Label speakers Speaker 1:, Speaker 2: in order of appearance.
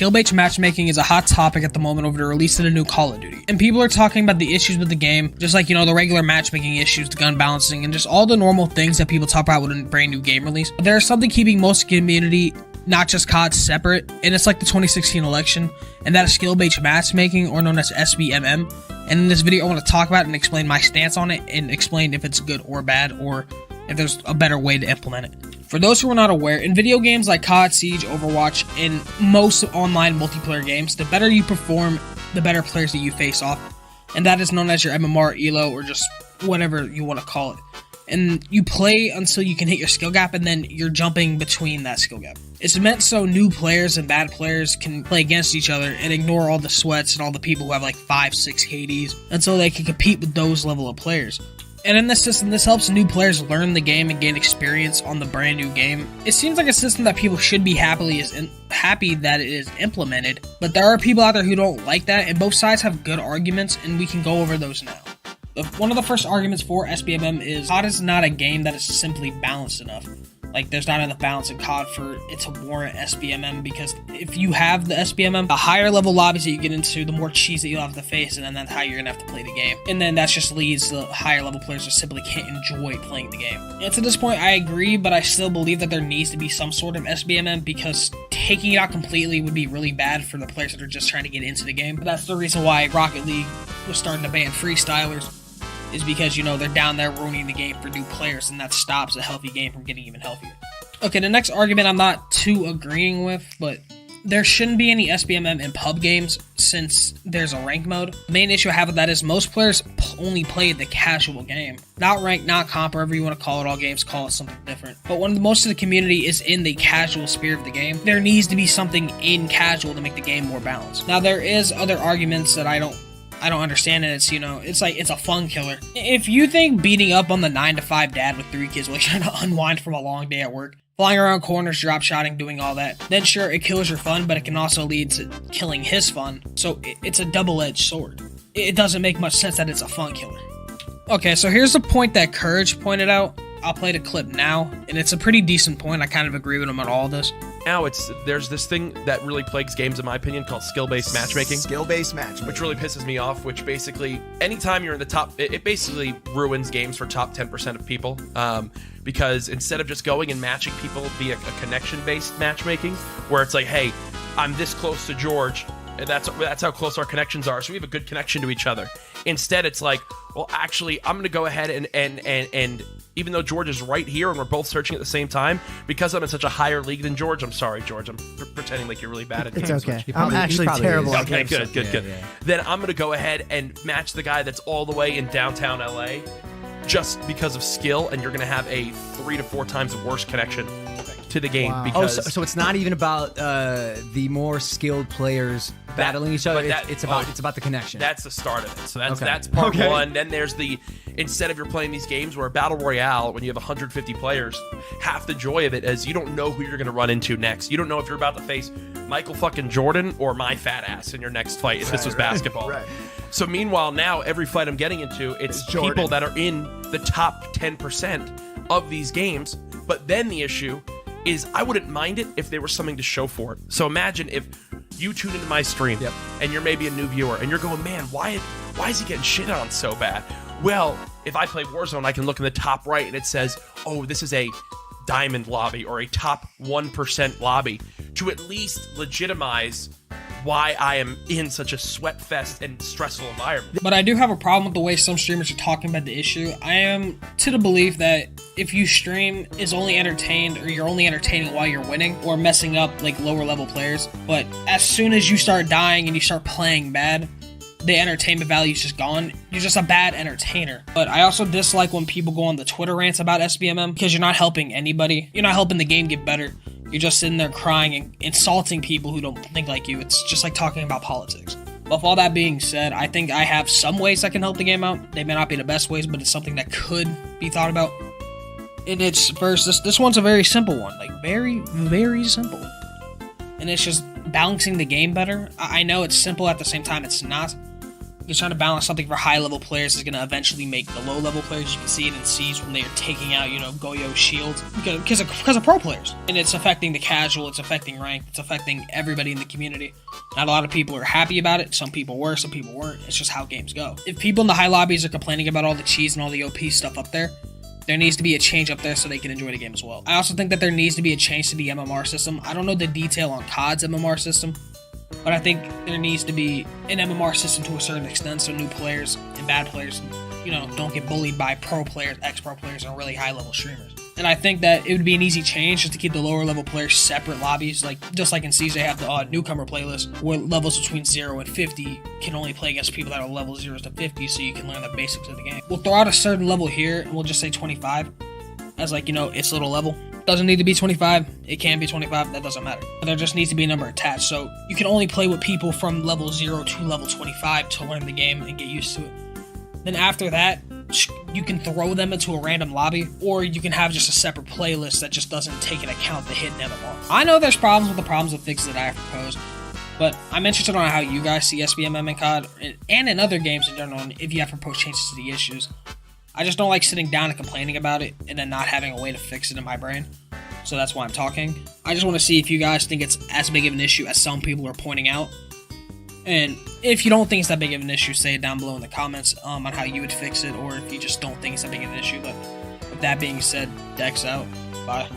Speaker 1: Skill-based matchmaking is a hot topic at the moment over the release of the new Call of Duty. And people are talking about the issues with the game, just like, the regular matchmaking issues, the gun balancing, and just all the normal things that people talk about with a brand new game release. But there's something keeping most community, not just COD, separate, and it's like the 2016 election, and that is skill-based matchmaking, or known as SBMM. And in this video, I want to talk about it and explain my stance on it, and explain if it's good or bad, or if there's a better way to implement it. For those who are not aware, in video games like COD, Siege, Overwatch, and most online multiplayer games, the better you perform, the better players that you face off. And that is known as your MMR, ELO, or just whatever you want to call it. And you play until you can hit your skill gap, and then you're jumping between that skill gap. It's meant so new players and bad players can play against each other and ignore all the sweats and all the people who have like 5-6 KDs until they can compete with those level of players. And in this system, this helps new players learn the game and gain experience on the brand new game. It seems like a system that people should be happy that it is implemented, but there are people out there who don't like that, and both sides have good arguments, and we can go over those now. One of the first arguments for SBMM is COD is not a game that is simply balanced enough. Like, there's not enough balance in COD for it to warrant SBMM, because if you have the SBMM, the higher level lobbies that you get into, the more cheese that you'll have to face, and then that's how you're gonna have to play the game. And then that just leads to higher level players who simply can't enjoy playing the game. And to this point, I agree, but I still believe that there needs to be some sort of SBMM, because taking it out completely would be really bad for the players that are just trying to get into the game. But that's the reason why Rocket League was starting to ban freestylers, is because, they're down there ruining the game for new players, and that stops a healthy game from getting even healthier. Okay, the next argument I'm not too agreeing with, but there shouldn't be any SBMM in pub games since there's a rank mode. The main issue I have with that is most players only play the casual game. Not ranked, not comp, whatever you want to call it, all games call it something different. But when most of the community is in the casual spirit of the game, there needs to be something in casual to make the game more balanced. Now, there is other arguments that I don't understand, and it's a fun killer. If you think beating up on the 9-to-5 dad with 3 kids while you're trying to unwind from a long day at work, flying around corners, drop shotting, doing all that, then sure, it kills your fun, but it can also lead to killing his fun. So it's a double-edged sword. It doesn't make much sense that it's a fun killer. Okay, so here's the point that Courage pointed out. I'll play the clip now, and it's a pretty decent point. I kind of agree with him on all this.
Speaker 2: Now there's this thing that really plagues games, in my opinion, called skill-based matchmaking.
Speaker 3: Skill-based matchmaking.
Speaker 2: Which really pisses me off, which basically, anytime you're in the top, it basically ruins games for top 10% of people. Because instead of just going and matching people via a connection-based matchmaking, where it's like, hey, I'm this close to George, and that's how close our connections are, so we have a good connection to each other. Instead, it's like, well, actually, I'm going to go ahead and even though George is right here and we're both searching at the same time, because I'm in such a higher league than George, I'm sorry, George, I'm pretending like you're really bad at games.
Speaker 4: It's okay. I'm actually terrible at games.
Speaker 2: Okay, good. Yeah. Then I'm going to go ahead and match the guy that's all the way in downtown LA just because of skill, and you're going to have a 3 to 4 times worse connection to the game.
Speaker 4: Wow.
Speaker 2: Because
Speaker 4: so it's not even about the more skilled players battling each other. It's about the connection.
Speaker 2: That's the start of it. So that's part one. Then there's instead of you're playing these games where a battle royale, when you have 150 players, half the joy of it is you don't know who you're going to run into next. You don't know if you're about to face Michael fucking Jordan or my fat ass in your next fight if this was basketball.
Speaker 3: Right.
Speaker 2: So meanwhile, now every fight I'm getting into, it's people that are in the top 10% of these games. But then the issue is I wouldn't mind it if there was something to show for it. So imagine if you tune into my stream and you're maybe a new viewer and you're going, man, why is he getting shit on so bad? Well, if I play Warzone, I can look in the top right and it says, oh, this is a diamond lobby or a top 1% lobby, to at least legitimize why I am in such a sweat fest and stressful environment.
Speaker 1: But I do have a problem with the way some streamers are talking about the issue. I am to the belief that if you stream is only entertained, or you're only entertaining while you're winning or messing up like lower level players, but as soon as you start dying and you start playing bad, the entertainment value is just gone. You're just a bad entertainer. But I also dislike when people go on the Twitter rants about SBMM, because you're not helping anybody. You're not helping the game get better. You're just sitting there crying and insulting people who don't think like you. It's just like talking about politics. But with all that being said, I think I have some ways that can help the game out. They may not be the best ways, but it's something that could be thought about. And it's first, this one's a very simple one. Like, very, very simple. And it's just balancing the game better. I know it's simple, at the same time it's not. He's trying to balance something for high-level players is going to eventually make the low-level players. You can see it in Siege when they are taking out, Goyo shields because of pro players. And it's affecting the casual, it's affecting ranked, it's affecting everybody in the community. Not a lot of people are happy about it. Some people were, some people weren't. It's just how games go. If people in the high lobbies are complaining about all the cheese and all the OP stuff up there needs to be a change up there so they can enjoy the game as well. I also think that there needs to be a change to the MMR system. I don't know the detail on COD's MMR system, but I think there needs to be an MMR system to a certain extent so new players and bad players, don't get bullied by pro players, ex-pro players, and really high-level streamers. And I think that it would be an easy change just to keep the lower-level players separate lobbies. Just like in Siege, they have the newcomer playlist where levels between 0 and 50 can only play against people that are level 0 to 50 so you can learn the basics of the game. We'll throw out a certain level here, and we'll just say 25 as its little level. Doesn't need to be 25. It can be 25. That doesn't matter. There just needs to be a number attached. So you can only play with people from level 0 to level 25 to learn the game and get used to it. Then after that, you can throw them into a random lobby, or you can have just a separate playlist that just doesn't take into account the hidden MMR. I know there's problems with fixes that I have proposed, but I'm interested on how you guys see SBMM in COD and in other games in general, and if you have proposed changes to the issues. I just don't like sitting down and complaining about it and then not having a way to fix it in my brain. So that's why I'm talking. I just want to see if you guys think it's as big of an issue as some people are pointing out. And if you don't think it's that big of an issue, say it down below in the comments on how you would fix it, or if you just don't think it's that big of an issue. But with that being said, Dex out. Bye.